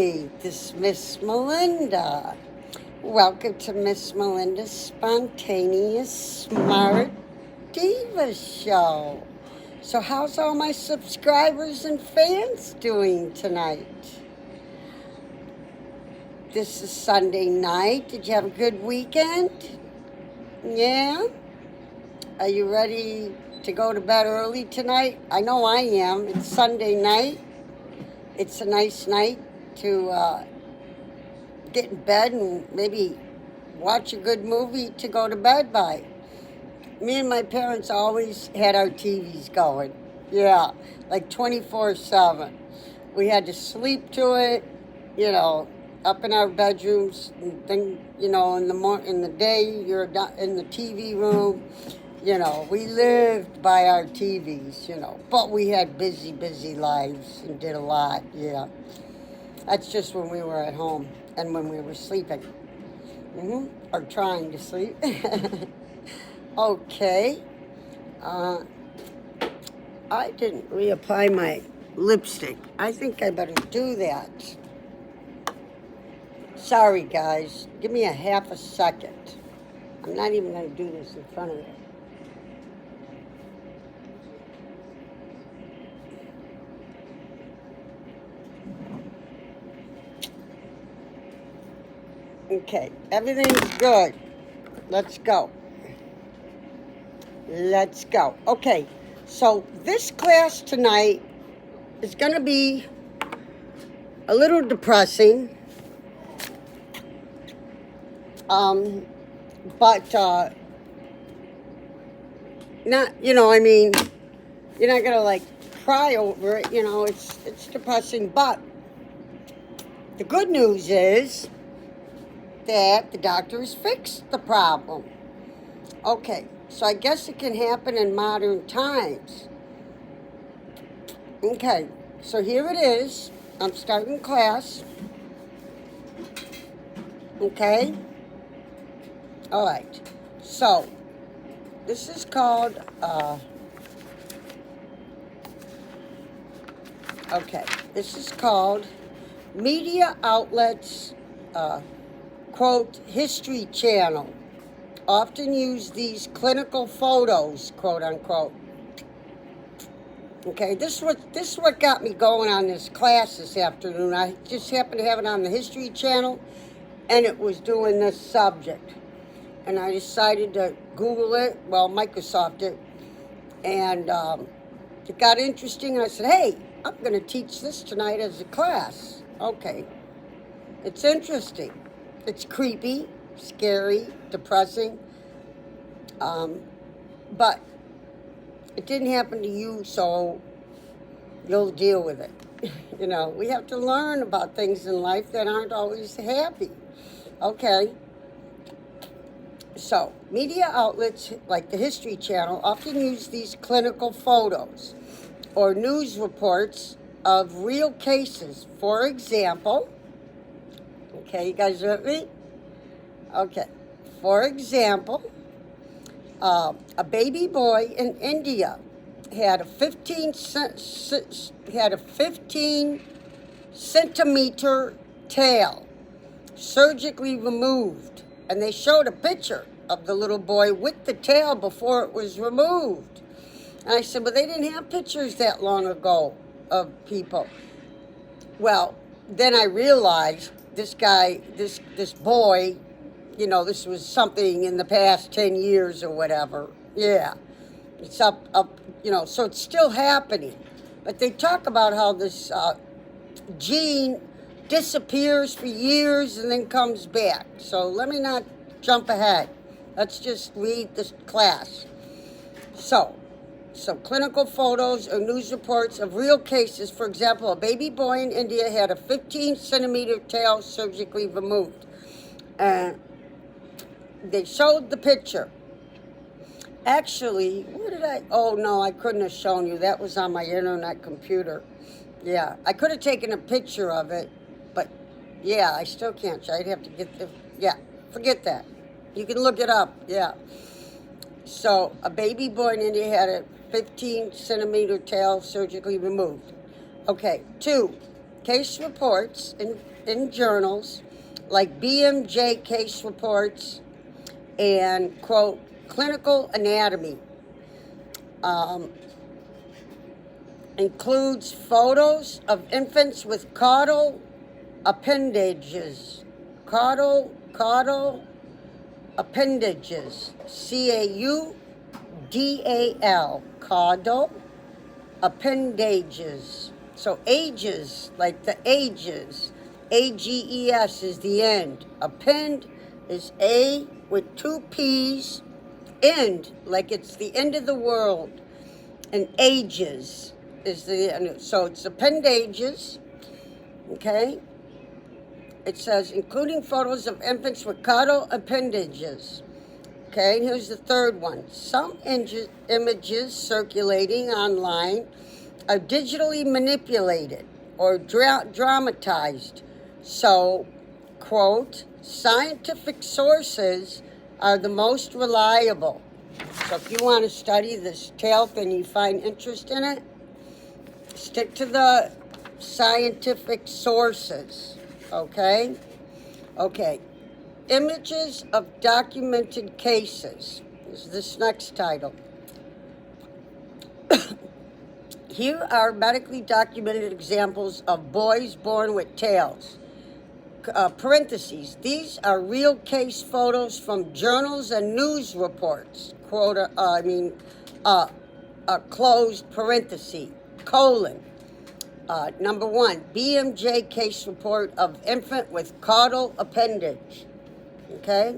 Hey, this is Miss Melinda. Welcome to Miss Melinda's Spontaneous Smart Diva Show. So how's all my subscribers and fans doing tonight? This is Sunday night. Did you have a good weekend? Yeah? Are you ready to go to bed early tonight? I know I am. It's Sunday night. It's a nice night to get in bed and maybe watch a good movie to go to bed by. Me and my parents always had our TVs going. Yeah, like 24/7. We had to sleep to it, up in our bedrooms. And then, in the day, you're in the TV room. We lived by our TVs, but we had busy lives and did a lot, yeah. That's just when we were at home and when we were sleeping, or trying to sleep. Okay. I didn't reapply my lipstick. I think I better do that. Sorry, guys. Give me a half a second. I'm not even going to do this in front of you. Okay, everything's good. Let's go. Okay, so this class tonight is going to be a little depressing. But not, you're not going to cry over it. It's depressing. But the good news is that the doctors fixed the problem. Okay, so I guess it can happen in modern times. Okay, so here it is. I'm starting class. Okay? All right. So, this is called, Media Outlets, quote, History Channel. Often use these clinical photos, quote unquote. Okay, this is what got me going on this class this afternoon. I just happened to have it on the History Channel, and it was doing this subject. And I decided to Google it, Microsoft it, and it got interesting, and I said, hey, I'm going to teach this tonight as a class. Okay, it's interesting. It's creepy, scary, depressing, but it didn't happen to you, so you'll deal with it. We have to learn about things in life that aren't always happy. Okay. So, media outlets like the History Channel often use these clinical photos or news reports of real cases. For example, okay, you guys with me? Okay. For example, a baby boy in India had a 15 centimeter tail surgically removed, and they showed a picture of the little boy with the tail before it was removed. And I said, but they didn't have pictures that long ago of people. Well, then I realized this guy, this boy, this was something in the past 10 years or whatever. Yeah. It's up, so it's still happening. But they talk about how this gene disappears for years and then comes back. So let me not jump ahead. Let's just read this class. So clinical photos or news reports of real cases. For example, a baby boy in India had a 15 centimeter tail surgically removed. And they showed the picture. Actually, oh no, I couldn't have shown you. That was on my internet computer. Yeah, I could have taken a picture of it, but yeah, I still can't show. I'd have to forget that. You can look it up, yeah. So, a baby boy in India had a 15 centimeter tail surgically removed. Okay, 2, case reports in journals like BMJ case reports and, quote, clinical anatomy. Includes photos of infants with caudal appendages. Caudal appendages. CAUDAL. Caudal appendages. So ages, like the ages. AGES is the end. Append is A with two P's. End, like it's the end of the world. And ages is the end. So it's appendages. Okay. It says, including photos of infants with caudal appendages. Okay, and here's the third one. Some images circulating online are digitally manipulated or dramatized. So, quote, scientific sources are the most reliable. So if you want to study this tail and you find interest in it, stick to the scientific sources. Okay? Okay. Images of documented cases is this next title. Here are medically documented examples of boys born with tails. Parentheses. These are real case photos from journals and news reports. Closed parenthesis. Colon. Number 1, BMJ case report of infant with caudal appendage. Okay?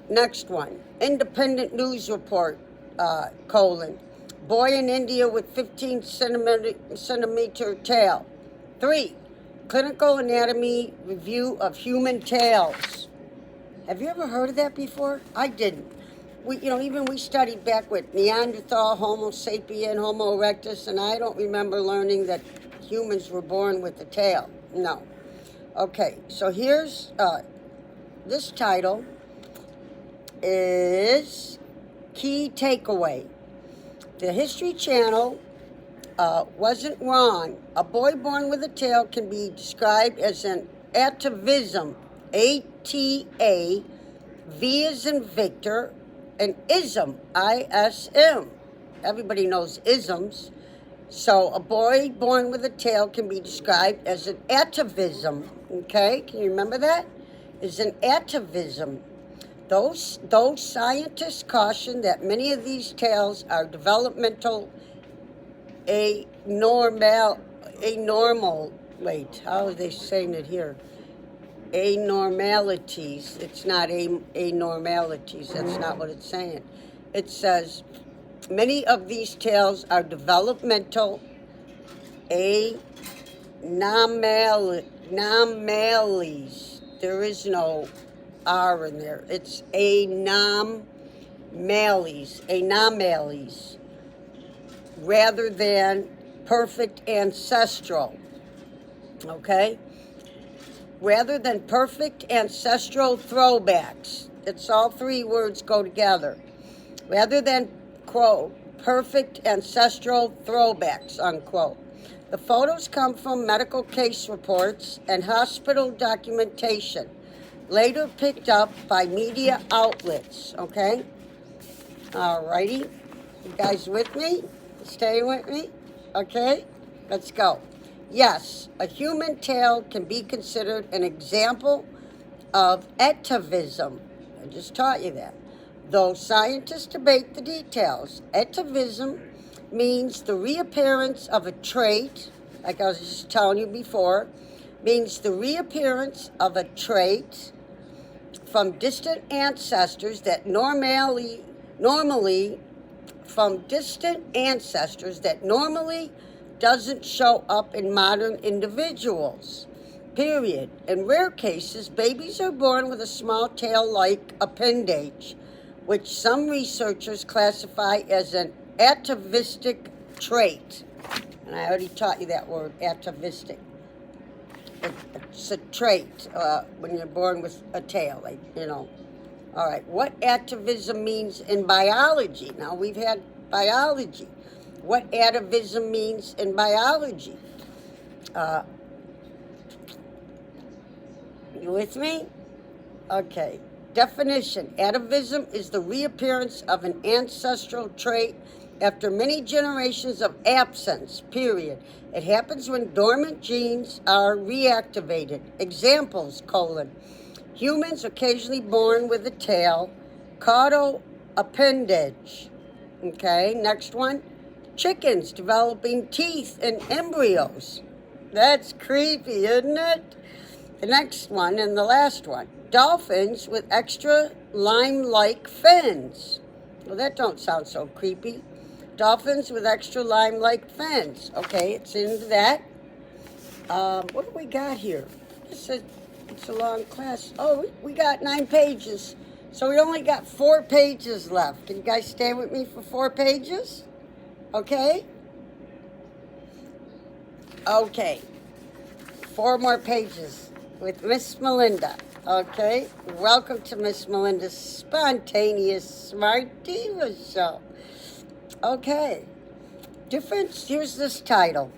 Next one, independent news report, colon. Boy in India with 15 centimeter tail. 3, clinical anatomy review of human tails. Have you ever heard of that before? I didn't. We studied back with Neanderthal, Homo sapien, Homo erectus, and I don't remember learning that humans were born with a tail. No. Okay, so here's, this title is Key Takeaway. The History Channel wasn't wrong. A boy born with a tail can be described as an atavism, A-T-A, V as in Victor, an ism, I-S-M. Everybody knows isms. So a boy born with a tail can be described as an atavism. Okay, can you remember that? Is an atavism. Those scientists caution that many of these tails are developmental wait, how are they saying it here? Anormalities. It's not anormalities. That's not what it's saying. It says many of these tails are developmental anomalies. There is no R in there. It's anomalies, rather than perfect ancestral. Okay? Rather than perfect ancestral throwbacks. It's all three words go together. Rather than, quote, perfect ancestral throwbacks, unquote. The photos come from medical case reports and hospital documentation, later picked up by media outlets, okay? Alrighty. You guys with me? Staying with me? Okay? Let's go. Yes, a human tail can be considered an example of atavism. I just taught you that. Though scientists debate the details, atavism means the reappearance of a trait, like I was just telling you before, means the reappearance of a trait from distant ancestors that normally doesn't show up in modern individuals. Period. In rare cases, babies are born with a small tail-like appendage, which some researchers classify as an atavistic trait. And I already taught you that word, atavistic. It's a trait when you're born with a tail, All right, what atavism means in biology. Now, we've had biology. What atavism means in biology. You with me? Okay. Definition. Atavism is the reappearance of an ancestral trait after many generations of absence, period. It happens when dormant genes are reactivated. Examples, humans occasionally born with a tail, caudal appendage. Okay, next one. Chickens developing teeth in embryos. That's creepy, isn't it? The next one and the last one. Dolphins with extra lime-like fins. Well, that don't sound so creepy. Dolphins with extra lime-like fins. Okay, it's into that. What do we got here? It's a long class. Oh, we got 9 pages. So we only got 4 pages left. Can you guys stay with me for 4 pages? Okay? Okay. 4 more pages with Miss Melinda. Okay? Welcome to Miss Melinda's Spontaneous Smart Diva Show. Okay. Difference, here's this title.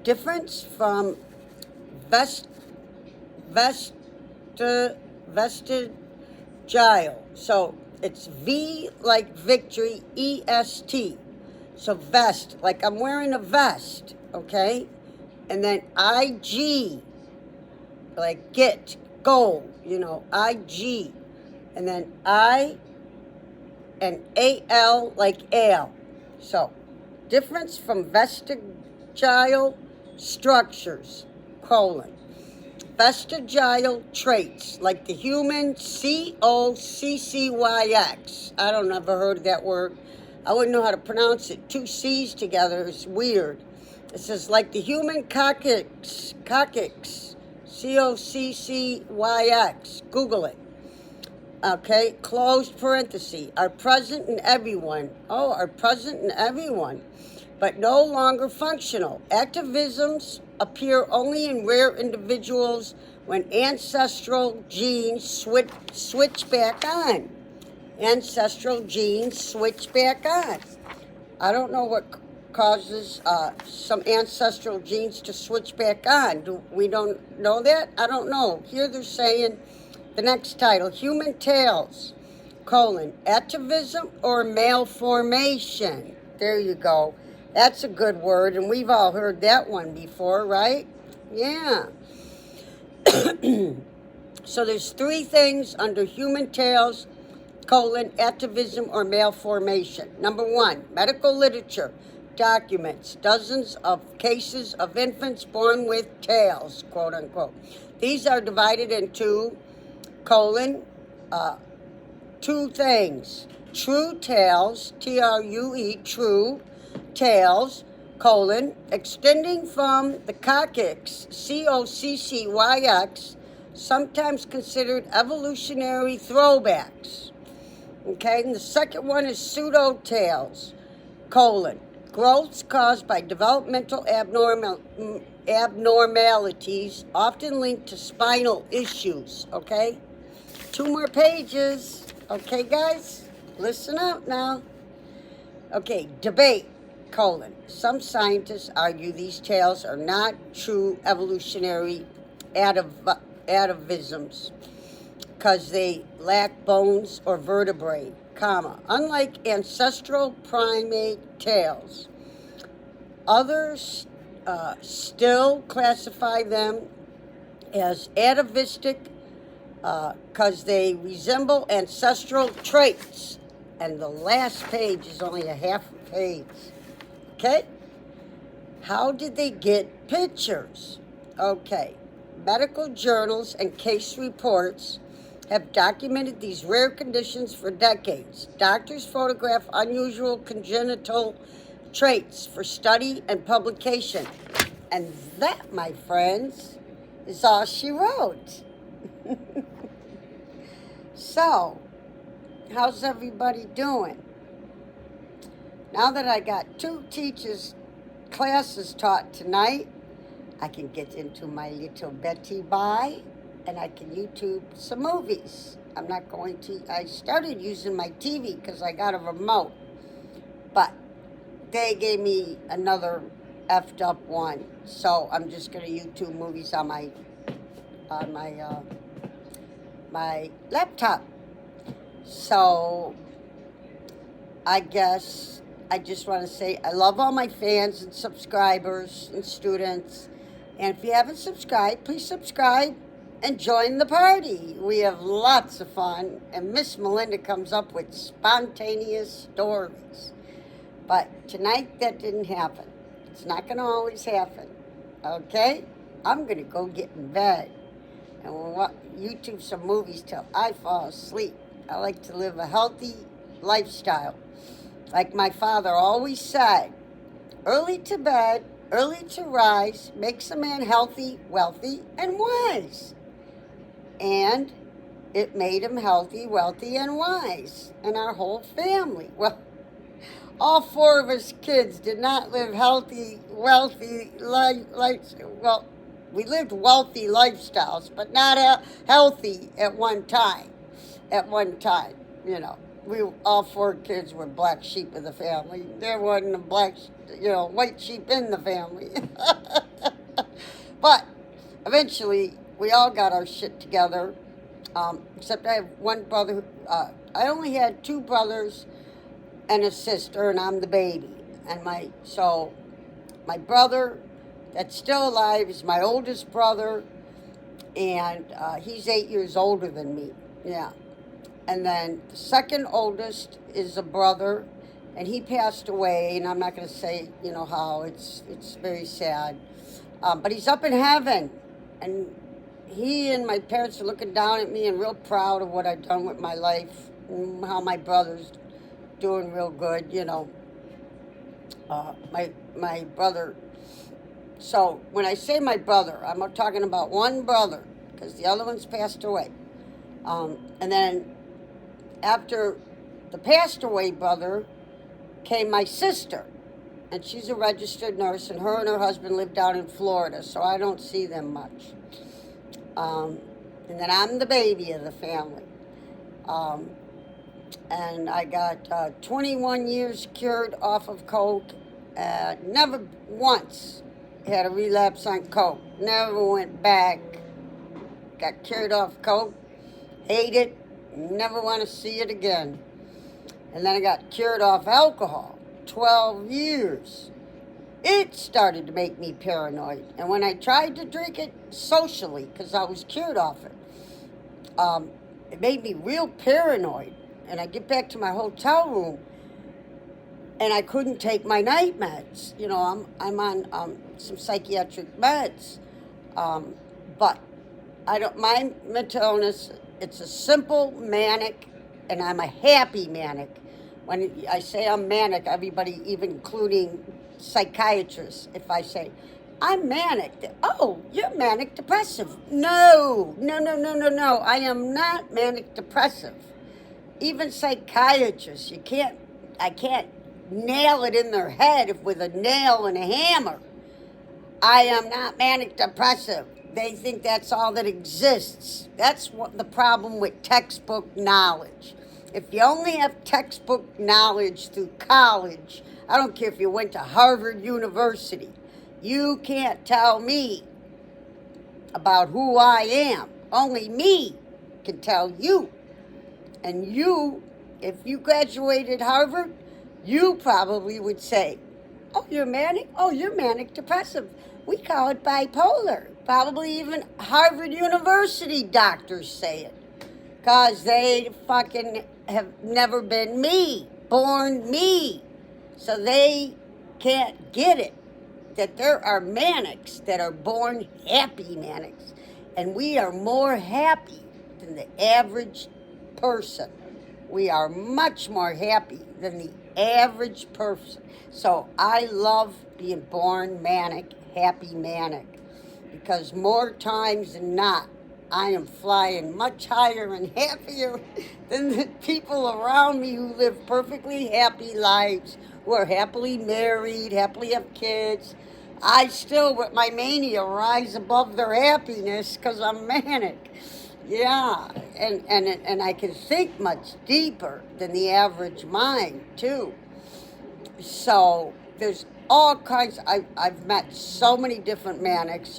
Difference from Vestigial. So it's V like victory, E-S-T. So vest, like I'm wearing a vest, okay? And then I-G, like get, go, I-G. And then I and A-L like ale. So difference from vestigial structures, vestigial traits, like the human C-O-C-C-Y-X. I don't ever heard that word. I wouldn't know how to pronounce it. 2 C's together is weird. It says like the human coccyx, C-O-C-C-Y-X. Google it. Okay, closed parenthesis. Are present in everyone. Oh, are present in everyone, but no longer functional. Atavisms appear only in rare individuals when ancestral genes switch back on. Ancestral genes switch back on. I don't know what causes some ancestral genes to switch back on. We don't know that? I don't know. Here they're saying the next title, Human Tails, atavism or malformation. There you go. That's a good word, and we've all heard that one before, right? Yeah. So there's 3 things under human tails, atavism or malformation. Number 1, medical literature documents dozens of cases of infants born with tails, quote unquote. These are divided into, 2 things. True tails, T-R-U-E, true tails, extending from the coccyx, C-O-C-C-Y-X, sometimes considered evolutionary throwbacks. Okay, and the second one is pseudo-tails, growths caused by developmental abnormalities, often linked to spinal issues, okay? 2 more pages, okay, guys? Listen up now. Okay, debate, some scientists argue these tails are not true evolutionary atavisms because they lack bones or vertebrae, unlike ancestral primate tails. Others still classify them as atavistic because they resemble ancestral traits. And the last page is only a half a page. Okay? How did they get pictures? Okay. Medical journals and case reports have documented these rare conditions for decades. Doctors photograph unusual congenital traits for study and publication. And that, my friends, is all she wrote. So, how's everybody doing? Now that I got 2 classes taught tonight, I can get into my little Betty Bye, and I can YouTube some movies. I started using my TV because I got a remote, but they gave me another effed up one, so I'm just going to YouTube movies on my on my laptop. So I guess I just want to say I love all my fans and subscribers and students. And if you haven't subscribed, please subscribe and join the party. We have lots of fun. And Miss Melinda comes up with spontaneous stories. But tonight that didn't happen. It's not going to always happen. Okay? I'm going to go get in bed and watch YouTube some movies till I fall asleep. I like to live a healthy lifestyle. Like my father always said, early to bed, early to rise, makes a man healthy, wealthy, and wise. And it made him healthy, wealthy, and wise. And our whole family. Well, all 4 of us kids did not live healthy, wealthy well, we lived wealthy lifestyles, but not healthy at one time. At one time, we all 4 kids were black sheep of the family. There wasn't a white sheep in the family. But eventually, we all got our shit together. Except I have one brother. I only had 2 brothers and a sister, and I'm the baby. And my brother that's still alive is my oldest brother, and he's 8 years older than me. Yeah. And then the second oldest is a brother, and he passed away, and I'm not going to say, how. It's very sad. But he's up in heaven, and he and my parents are looking down at me and real proud of what I've done with my life, and how my brother's doing real good, my brother. So when I say my brother, I'm talking about one brother, because the other one's passed away. And then after the passed away brother came my sister, and she's a registered nurse, and her husband live down in Florida, so I don't see them much. And then I'm the baby of the family. And I got 21 years cured off of coke. Never once had a relapse on coke. Never went back. Got cured off coke. Hate it. Never want to see it again. And then I got cured off alcohol. 12 years. It started to make me paranoid. And when I tried to drink it socially, because I was cured off it, it made me real paranoid. And I get back to my hotel room, and I couldn't take my night meds. I'm on some psychiatric meds. But my mental illness, it's a simple manic, and I'm a happy manic. When I say I'm manic, everybody, even including psychiatrists, if I say, I'm manic, oh, you're manic depressive. No. I am not manic depressive. Even psychiatrists, I can't nail it in their head with a nail and a hammer. I am not manic depressive. They think that's all that exists. That's what the problem with textbook knowledge. If you only have textbook knowledge through college, I don't care if you went to Harvard University, you can't tell me about who I am. Only me can tell you. And you, if you graduated Harvard, you probably would say, oh, you're manic? Oh, you're manic depressive. We call it bipolar. Probably even Harvard University doctors say it. Because they fucking have never been born me. So they can't get it. That there are manics that are born happy manics. And we are more happy than the average person. We are much more happy than the average person. So I love being born manic, happy manic, because more times than not, I am flying much higher and happier than the people around me who live perfectly happy lives, who are happily married, happily have kids. I still, with my mania, rise above their happiness because I'm manic. Yeah, and I can think much deeper than the average mind, too. So there's all kinds. I've met so many different manics,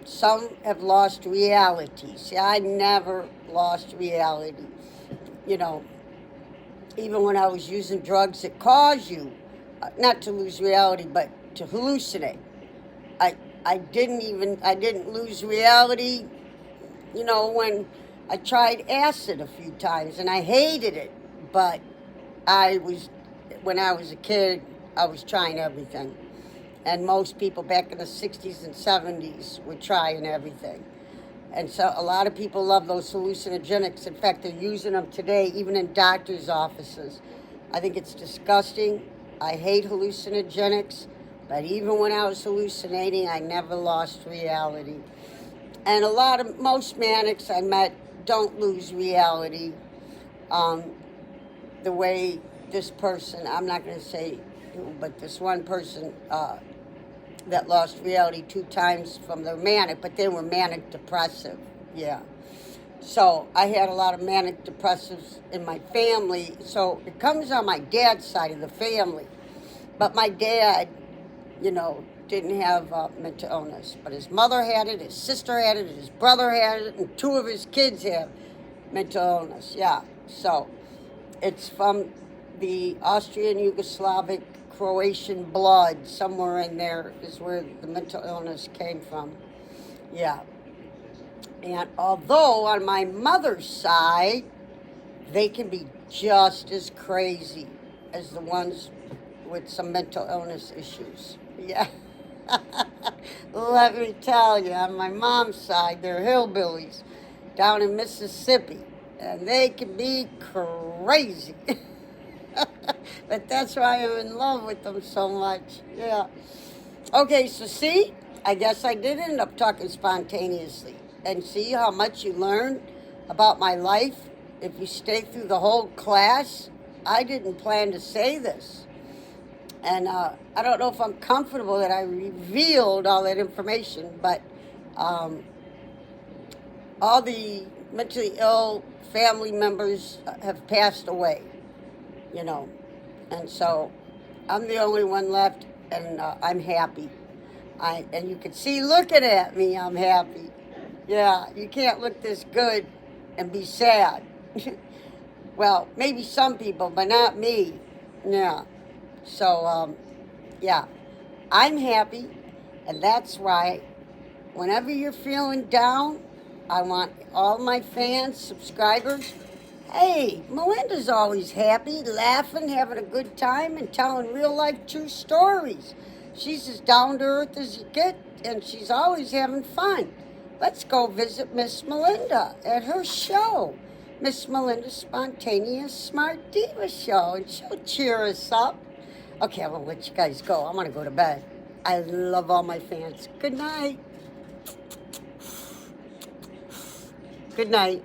some have lost reality. See, I never lost reality. You know, even when I was using drugs that cause you not to lose reality, but to hallucinate. I didn't lose reality, you know, when I tried acid a few times and I hated it. But when I was a kid, I was trying everything. And most people back in the 60s and 70s were trying everything. And so a lot of people love those hallucinogenics. In fact, they're using them today, even in doctors' offices. I think it's disgusting. I hate hallucinogenics. But even when I was hallucinating, I never lost reality. And most manics I met don't lose reality. The way this person, I'm not going to say who, but this one person that lost reality 2 times from their manic, but they were manic depressive. Yeah. So I had a lot of manic depressives in my family. So it comes on my dad's side of the family. But my dad, you know, didn't have mental illness. But his mother had it, his sister had it, his brother had it, and 2 of his kids have mental illness. Yeah. So it's from the Austrian, Yugoslavic, Croatian blood. Somewhere in there is where the mental illness came from. Yeah. And although on my mother's side, they can be just as crazy as the ones with some mental illness issues. Yeah. Let me tell you, on my mom's side, they're hillbillies down in Mississippi. And they can be crazy. But that's why I'm in love with them so much. Yeah. Okay, so see, I guess I did end up talking spontaneously. And see how much you learn about my life if you stay through the whole class. I didn't plan to say this. And I don't know if I'm comfortable that I revealed all that information, but all the mentally ill family members have passed away, you know. And so I'm the only one left, and I'm happy. And you can see looking at me, I'm happy. Yeah, you can't look this good and be sad. Well, maybe some people, but not me. Yeah. So, yeah, I'm happy, and that's why whenever you're feeling down, I want all my fans, subscribers, hey, Melinda's always happy, laughing, having a good time, and telling real-life true stories. She's as down-to-earth as you get, and she's always having fun. Let's go visit Miss Melinda at her show, Miss Melinda's Spontaneous Smart Diva Show, and she'll cheer us up. Okay, I'm going to let you guys go. I'm going to go to bed. I love all my fans. Good night. Good night.